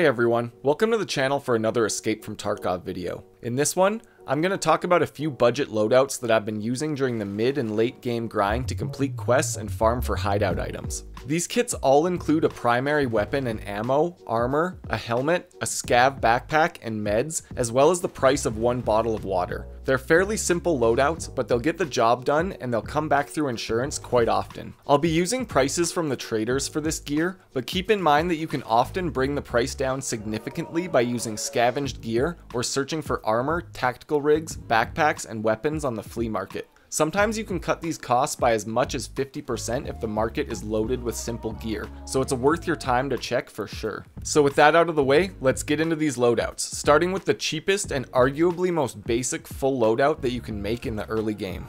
everyone, welcome to the channel for another Escape from Tarkov video. In this one, I'm going to talk about a few budget loadouts that I've been using during the mid and late game grind to complete quests and farm for hideout items. These kits all include a primary weapon and ammo, armor, a helmet, a scav backpack, and meds, as well as the price of one bottle of water. They're fairly simple loadouts, but they'll get the job done and they'll come back through insurance quite often. I'll be using prices from the traders for this gear, but keep in mind that you can often bring the price down significantly by using scavenged gear or searching for armor, tactical rigs, backpacks, and weapons on the flea market. Sometimes you can cut these costs by as much as 50% if the market is loaded with simple gear, so it's worth your time to check for sure. So with that out of the way, let's get into these loadouts, starting with the cheapest and arguably most basic full loadout that you can make in the early game.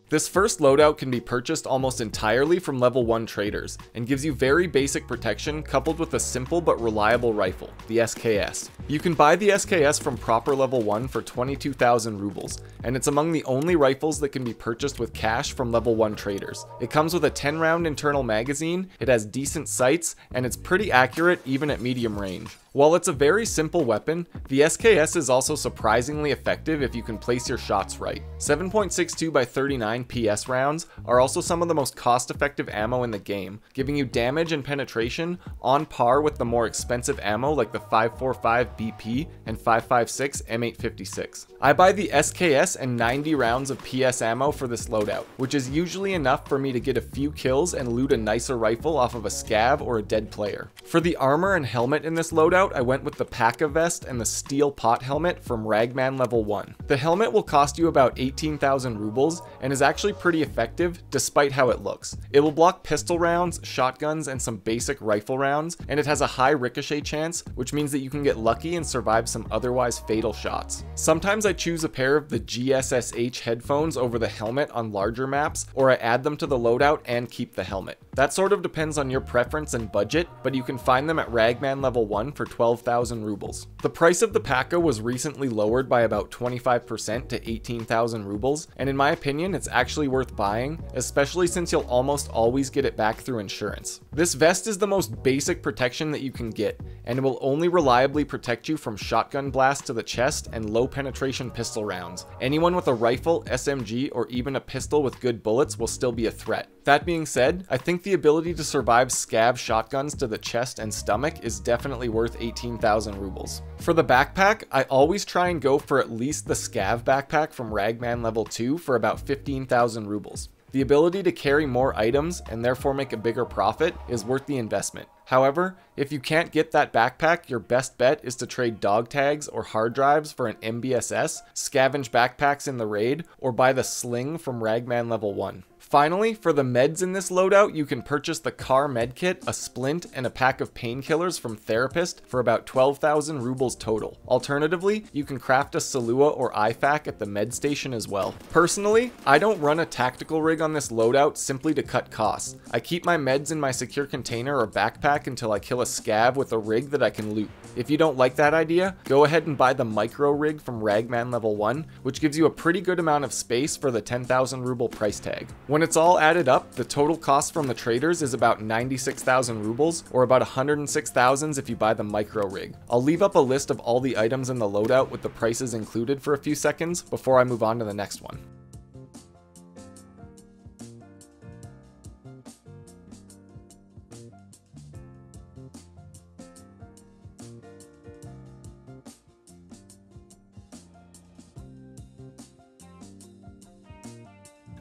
This first loadout can be purchased almost entirely from level 1 traders, and gives you very basic protection coupled with a simple but reliable rifle, the SKS. You can buy the SKS from proper level 1 for 22,000 rubles, and it's among the only rifles that can be purchased with cash from level 1 traders. It comes with a 10-round internal magazine, it has decent sights, and it's pretty accurate even at medium range. While it's a very simple weapon, the SKS is also surprisingly effective if you can place your shots right. 7.62 by 39 PS rounds are also some of the most cost-effective ammo in the game, giving you damage and penetration on par with the more expensive ammo like the 545 BP and 556 M856. I buy the SKS and 90 rounds of PS ammo for this loadout, which is usually enough for me to get a few kills and loot a nicer rifle off of a scav or a dead player. For the armor and helmet in this loadout, I went with the P.A.K.A. vest and the steel pot helmet from Ragman level 1. The helmet will cost you about 18,000 rubles and is actually pretty effective despite how it looks. It will block pistol rounds, shotguns, and some basic rifle rounds, and it has a high ricochet chance, which means that you can get lucky and survive some otherwise fatal shots. Sometimes I choose a pair of the GSSH headphones over the helmet on larger maps, or I add them to the loadout and keep the helmet. That sort of depends on your preference and budget, but you can find them at Ragman level 1 for 12,000 rubles. The price of the P.A.K.A. was recently lowered by about 25% to 18,000 rubles, and in my opinion it's actually worth buying, especially since you'll almost always get it back through insurance. This vest is the most basic protection that you can get, and it will only reliably protect you from shotgun blasts to the chest and low penetration pistol rounds. Anyone with a rifle, SMG, or even a pistol with good bullets will still be a threat. That being said, I think the ability to survive scav shotguns to the chest and stomach is definitely worth 18,000 rubles. For the backpack, I always try and go for at least the scav backpack from Ragman level 2 for about 15,000 rubles. The ability to carry more items and therefore make a bigger profit is worth the investment. However, if you can't get that backpack, your best bet is to trade dog tags or hard drives for an MBSS, scavenge backpacks in the raid, or buy the sling from Ragman level 1. Finally, for the meds in this loadout, you can purchase the car medkit, a splint, and a pack of painkillers from Therapist for about 12,000 rubles total. Alternatively, you can craft a Salua or IFAK at the med station as well. Personally, I don't run a tactical rig on this loadout simply to cut costs. I keep my meds in my secure container or backpack until I kill a scav with a rig that I can loot. If you don't like that idea, go ahead and buy the micro rig from Ragman level 1, which gives you a pretty good amount of space for the 10,000 ruble price tag. When it's all added up, the total cost from the traders is about 96,000 rubles, or about 106,000 if you buy the micro rig. I'll leave up a list of all the items in the loadout with the prices included for a few seconds before I move on to the next one.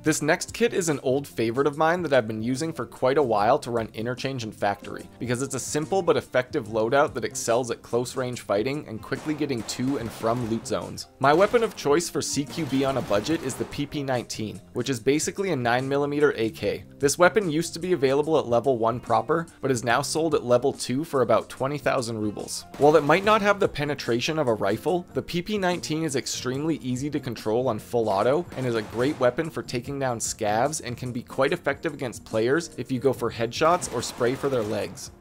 This next kit is an old favorite of mine that I've been using for quite a while to run interchange and factory, because it's a simple but effective loadout that excels at close range fighting and quickly getting to and from loot zones. My weapon of choice for CQB on a budget is the PP19, which is basically a 9mm AK. This weapon used to be available at level 1 proper, but is now sold at level 2 for about 20,000 rubles. While it might not have the penetration of a rifle, the PP19 is extremely easy to control on full auto and is a great weapon for taking down scavs and can be quite effective against players if you go for headshots or spray for their legs.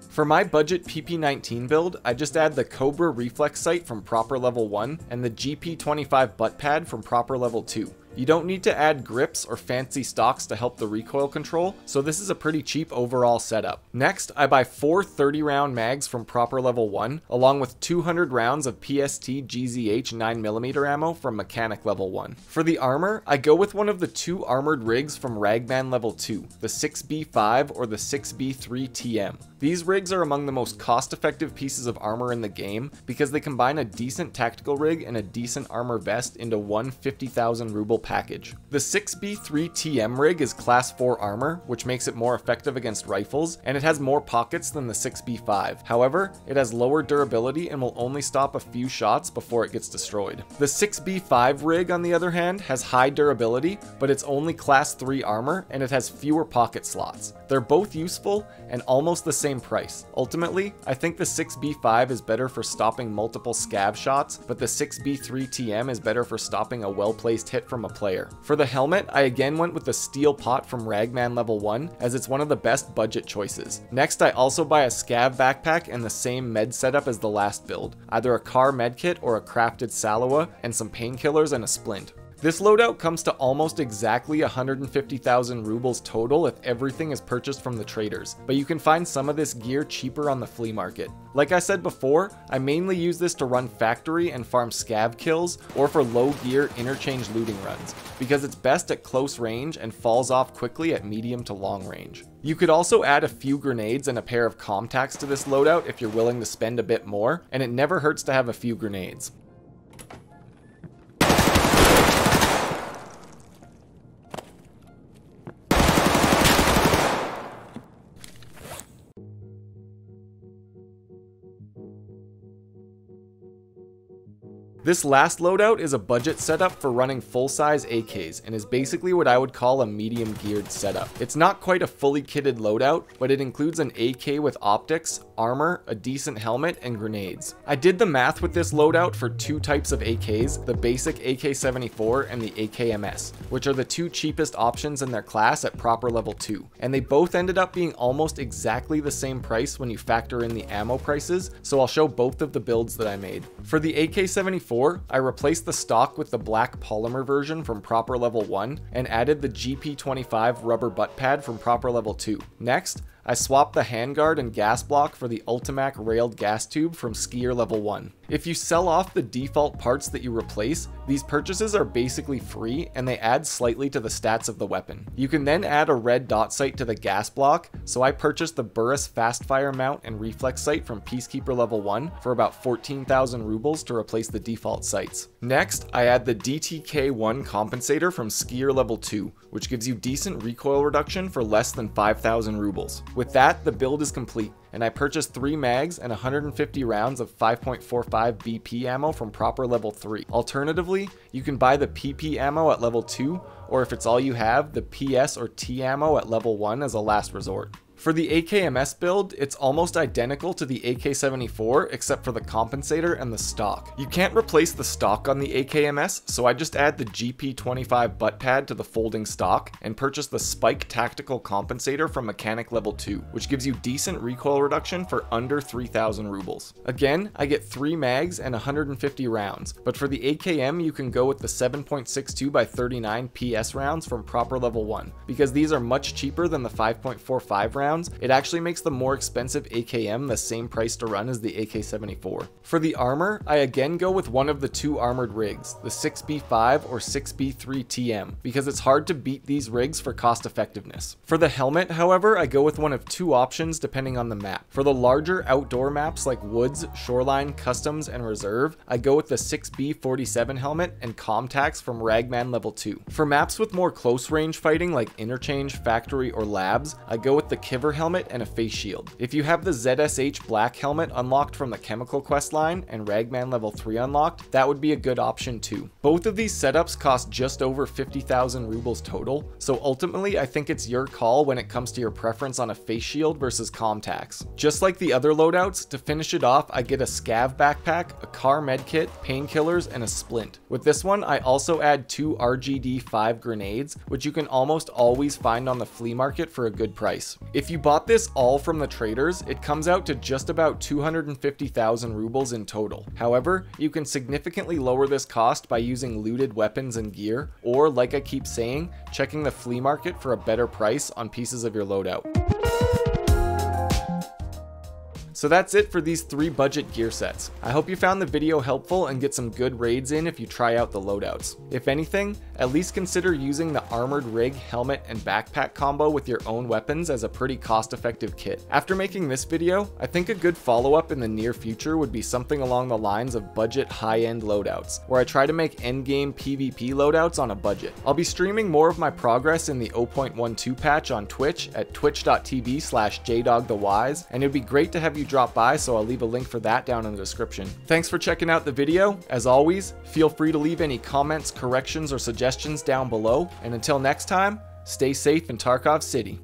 For my budget PP19 build, I just add the Cobra reflex sight from proper level 1 and the GP25 butt pad from proper level 2. You don't need to add grips or fancy stocks to help the recoil control, so this is a pretty cheap overall setup. Next, I buy 4 30-round mags from proper level 1, along with 200 rounds of PST GZH 9mm ammo from mechanic level 1. For the armor, I go with one of the 2 armored rigs from Ragman level 2, the 6B5 or the 6B3 TM. These rigs are among the most cost-effective pieces of armor in the game because they combine a decent tactical rig and a decent armor vest into one 50,000 ruble package. The 6B3 TM rig is class 4 armor, which makes it more effective against rifles, and it has more pockets than the 6B5. However, it has lower durability and will only stop a few shots before it gets destroyed. The 6B5 rig, on the other hand, has high durability, but it's only class 3 armor and it has fewer pocket slots. They're both useful and almost the same price. Ultimately, I think the 6B5 is better for stopping multiple scav shots, but the 6B3 TM is better for stopping a well-placed hit from a player. For the helmet, I again went with the steel pot from Ragman level 1, as it's one of the best budget choices. Next, I also buy a scav backpack and the same med setup as the last build, either a car medkit or a crafted Salawa, and some painkillers and a splint. This loadout comes to almost exactly 150,000 rubles total if everything is purchased from the traders, but you can find some of this gear cheaper on the flea market. Like I said before, I mainly use this to run factory and farm scav kills, or for low gear interchange looting runs, because it's best at close range and falls off quickly at medium to long range. You could also add a few grenades and a pair of comtacks to this loadout if you're willing to spend a bit more, and it never hurts to have a few grenades. This last loadout is a budget setup for running full-size AKs and is basically what I would call a medium geared setup. It's not quite a fully kitted loadout, but it includes an AK with optics, armor, a decent helmet, and grenades. I did the math with this loadout for 2 types of AKs, the basic AK-74 and the AKMS, which are the 2 cheapest options in their class at proper level 2, and they both ended up being almost exactly the same price when you factor in the ammo prices, so I'll show both of the builds that I made. For the AK-74, I replaced the stock with the black polymer version from proper level 1 and added the GP25 rubber butt pad from proper level 2. Next, I swapped the handguard and gas block for the Ultimac railed gas tube from skier level 1. If you sell off the default parts that you replace, these purchases are basically free and they add slightly to the stats of the weapon. You can then add a red dot sight to the gas block, so I purchased the Burris fastfire mount and reflex sight from Peacekeeper level 1 for about 14,000 rubles to replace the default sights. Next, I add the DTK1 compensator from skier level 2, which gives you decent recoil reduction for less than 5,000 rubles. With that, the build is complete, and I purchased 3 mags and 150 rounds of 5.45 BP ammo from proper level 3. Alternatively, you can buy the PP ammo at level 2, or if it's all you have, the PS or T ammo at level 1 as a last resort. For the AKMS build, it's almost identical to the AK-74 except for the compensator and the stock. You can't replace the stock on the AKMS, so I just add the GP25 butt pad to the folding stock and purchase the Spike tactical compensator from mechanic level 2, which gives you decent recoil reduction for under 3,000 rubles. Again, I get 3 mags and 150 rounds, but for the AKM you can go with the 7.62 by 39 PS rounds from proper level 1, because these are much cheaper than the 5.45 rounds. It actually makes the more expensive AKM the same price to run as the AK-74. For the armor, I again go with one of the 2 armored rigs, the 6B5 or 6B3 TM, because it's hard to beat these rigs for cost effectiveness. For the helmet, however, I go with one of 2 options depending on the map. For the larger outdoor maps like Woods, Shoreline, Customs, and Reserve, I go with the 6B47 helmet and comtacks from Ragman level 2. For maps with more close range fighting like Interchange, Factory, or Labs, I go with the Kiver helmet and a face shield. If you have the ZSH black helmet unlocked from the chemical quest line and Ragman level 3 unlocked, that would be a good option too. Both of these setups cost just over 50,000 rubles total, so ultimately I think it's your call when it comes to your preference on a face shield versus comtacks. Just like the other loadouts, to finish it off I get a scav backpack, a car medkit, painkillers, and a splint. With this one I also add 2 RGD-5 grenades, which you can almost always find on the flea market for a good price. If If you bought this all from the traders, it comes out to just about 250,000 rubles in total. However, you can significantly lower this cost by using looted weapons and gear, or like I keep saying, checking the flea market for a better price on pieces of your loadout. So that's it for these 3 budget gear sets. I hope you found the video helpful and get some good raids in if you try out the loadouts. If anything, at least consider using the armored rig, helmet, and backpack combo with your own weapons as a pretty cost-effective kit. After making this video, I think a good follow-up in the near future would be something along the lines of budget high-end loadouts, where I try to make endgame PvP loadouts on a budget. I'll be streaming more of my progress in the 0.12 patch on Twitch at twitch.tv/jdogthewise, and it'd be great to have you drop by, so I'll leave a link for that down in the description. Thanks for checking out the video. As always, feel free to leave any comments, corrections, or suggestions down below, and until next time, stay safe in Tarkov City.